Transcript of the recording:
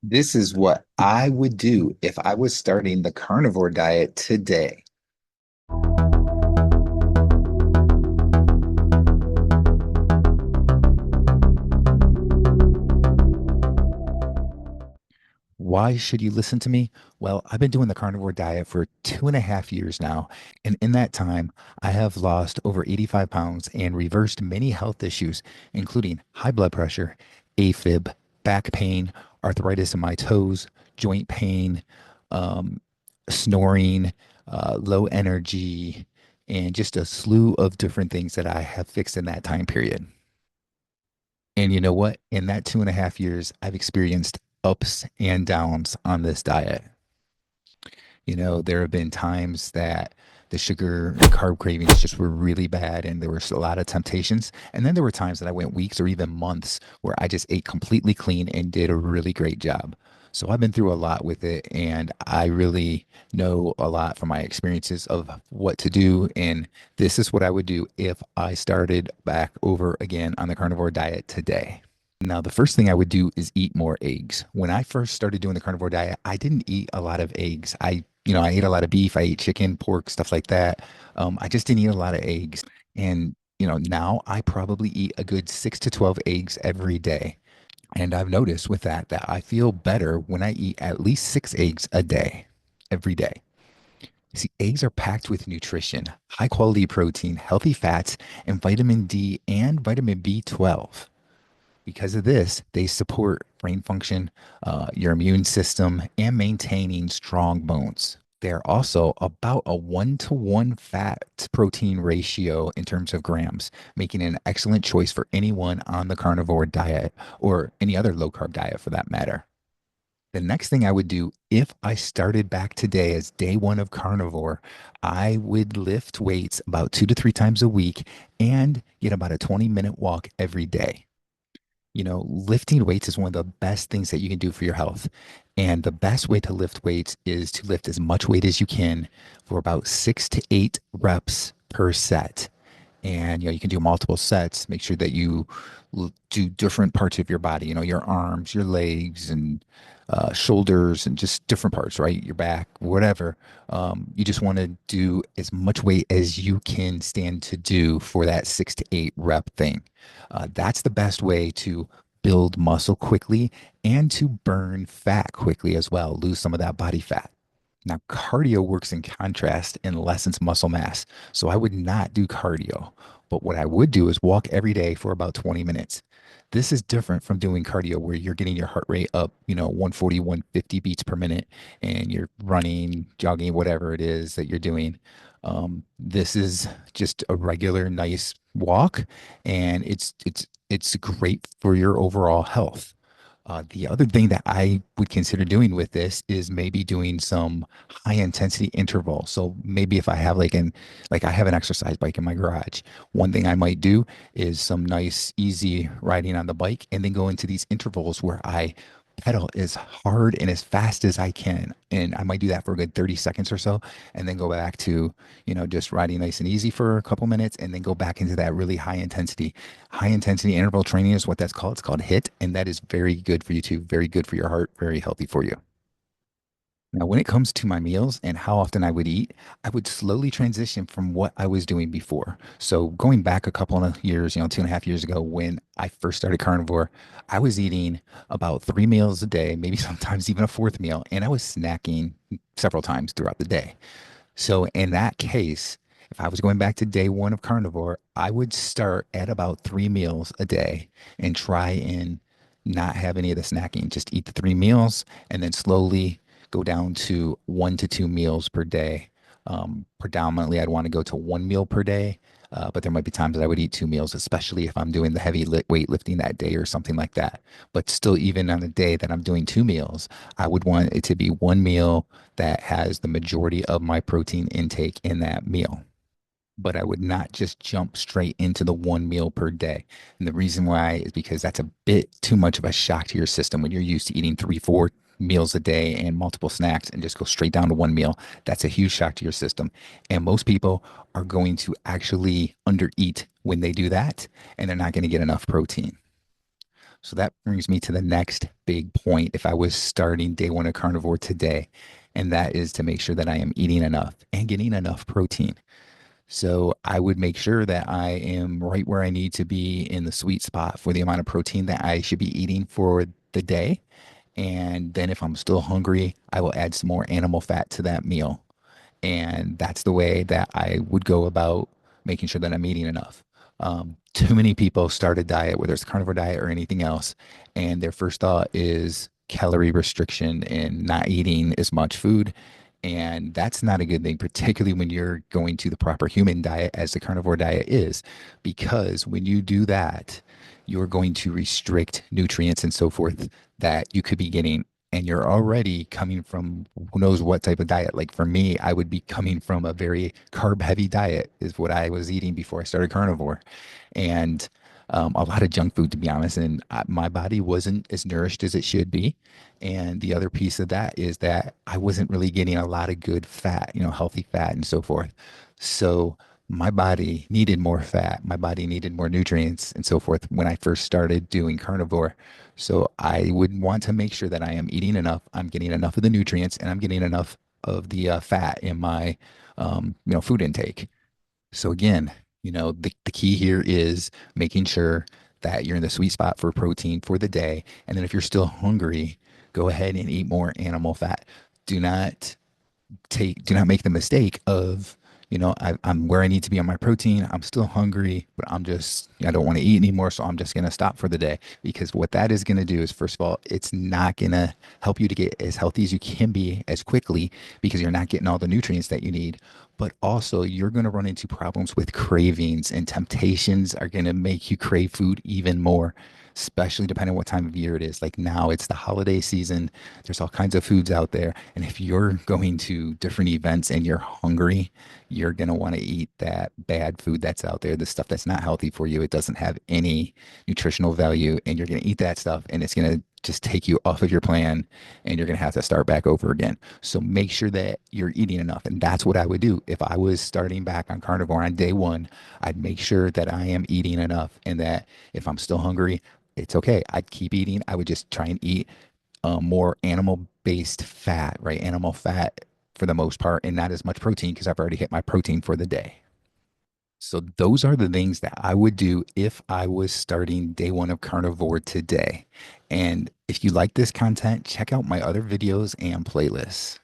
This is what I would do if I was starting the carnivore diet today. Why should you listen to me? Well, I've been doing the carnivore diet for 2.5 years now. And in that time, I have lost over 85 pounds and reversed many health issues, including high blood pressure, AFib, back pain, arthritis in my toes, joint pain, um, snoring, low energy, and just a slew of different things that I have fixed in that time period. And you know what? In that 2.5 years, I've experienced ups and downs on this diet. There have been times that the sugar and carb cravings just were really bad and there was a lot of temptations. And then there were times that I went weeks or even months where I just ate completely clean and did a really great job. So I've been through a lot with it and I really know a lot from my experiences of what to do. And this is what I would do if I started back over again on the carnivore diet today. Now, the first thing I would do is eat more eggs. When I first started doing the carnivore diet, I didn't eat a lot of eggs. I ate a lot of beef, I ate chicken, pork, stuff like that. I just didn't eat a lot of eggs. And, now I probably eat a good 6 to 12 eggs every day. And I've noticed with that I feel better when I eat at least 6 eggs a day, every day. See, eggs are packed with nutrition, high quality protein, healthy fats, and vitamin D and vitamin B12. Because of this, they support brain function, your immune system, and maintaining strong bones. They're also about a 1-to-1 fat protein ratio in terms of grams, making it an excellent choice for anyone on the carnivore diet or any other low carb diet for that matter. The next thing I would do if I started back today as day one of carnivore, I would lift weights about 2 to 3 times a week and get about a 20-minute walk every day. Lifting weights is one of the best things that you can do for your health. And the best way to lift weights is to lift as much weight as you can for about 6 to 8 reps per set. And you can do multiple sets. Make sure that you do different parts of your body. Your arms, your legs, and shoulders, and just different parts, right? Your back, whatever. You just want to do as much weight as you can stand to do for that 6 to 8 rep thing. That's the best way to build muscle quickly and to burn fat quickly as well. Lose some of that body fat. Now, cardio works in contrast and lessens muscle mass. So I would not do cardio. But what I would do is walk every day for about 20 minutes. This is different from doing cardio where you're getting your heart rate up, 140, 150 beats per minute, and you're running, jogging, whatever it is that you're doing. This is just a regular, nice walk, and it's great for your overall health. The other thing that I would consider doing with this is maybe doing some high intensity interval. So maybe if I have like I have an exercise bike in my garage, one thing I might do is some nice easy riding on the bike and then go into these intervals where I pedal as hard and as fast as I can. And I might do that for a good 30 seconds or so and then go back to, just riding nice and easy for a couple minutes and then go back into that really high intensity. High intensity interval training is what that's called. It's called HIIT, and that is very good for you too. Very good for your heart, very healthy for you. Now, when it comes to my meals and how often I would eat, I would slowly transition from what I was doing before. So going back a couple of years, 2.5 years ago, when I first started carnivore, I was eating about 3 meals a day, maybe sometimes even a fourth meal, and I was snacking several times throughout the day. So in that case, if I was going back to day one of carnivore, I would start at about 3 meals a day and try and not have any of the snacking. Just eat the 3 meals and then slowly go down to 1 to 2 meals per day. Predominantly, I'd want to go to 1 meal per day, but there might be times that I would eat 2 meals, especially if I'm doing the heavy weight lifting that day or something like that. But still, even on a day that I'm doing 2 meals, I would want it to be 1 meal that has the majority of my protein intake in that meal. But I would not just jump straight into the 1 meal per day. And the reason why is because that's a bit too much of a shock to your system when you're used to eating 3, 4 meals a day and multiple snacks and just go straight down to 1 meal. That's a huge shock to your system. And most people are going to actually undereat when they do that, and they're not going to get enough protein. So that brings me to the next big point if I was starting day one of carnivore today, and that is to make sure that I am eating enough and getting enough protein. So I would make sure that I am right where I need to be in the sweet spot for the amount of protein that I should be eating for the day. And then if I'm still hungry, I will add some more animal fat to that meal. And that's the way that I would go about making sure that I'm eating enough. Too many people start a diet, whether it's carnivore diet or anything else, and their first thought is calorie restriction and not eating as much food. And that's not a good thing, particularly when you're going to the proper human diet as the carnivore diet is, because when you do that, you're going to restrict nutrients and so forth that you could be getting, and you're already coming from who knows what type of diet. Like for me, I would be coming from a very carb heavy diet, is what I was eating before I started carnivore. And a lot of junk food, to be honest. And my body wasn't as nourished as it should be. And the other piece of that is that I wasn't really getting a lot of good fat, healthy fat and so forth. So my body needed more fat. My body needed more nutrients and so forth when I first started doing carnivore. So I would want to make sure that I am eating enough, I'm getting enough of the nutrients, and I'm getting enough of the fat in my, food intake. So again, the key here is making sure that you're in the sweet spot for protein for the day. And then if you're still hungry, go ahead and eat more animal fat. Do not do not make the mistake of, I'm where I need to be on my protein. I'm still hungry, but I don't want to eat anymore. So I'm just going to stop for the day, because what that is going to do is, first of all, it's not going to help you to get as healthy as you can be as quickly, because you're not getting all the nutrients that you need. But also, you're going to run into problems with cravings, and temptations are going to make you crave food even more, especially depending on what time of year it is. Like now, it's the holiday season. There's all kinds of foods out there. And if you're going to different events and you're hungry, you're going to want to eat that bad food that's out there, the stuff that's not healthy for you. It doesn't have any nutritional value. And you're going to eat that stuff, and it's going to just take you off of your plan, and you're going to have to start back over again. So make sure that you're eating enough. And that's what I would do. If I was starting back on carnivore on day one, I'd make sure that I am eating enough, and that if I'm still hungry, it's okay. I'd keep eating. I would just try and eat more animal-based fat, right? Animal fat for the most part, and not as much protein, because I've already hit my protein for the day. So those are the things that I would do if I was starting day one of carnivore today. And if you like this content, check out my other videos and playlists.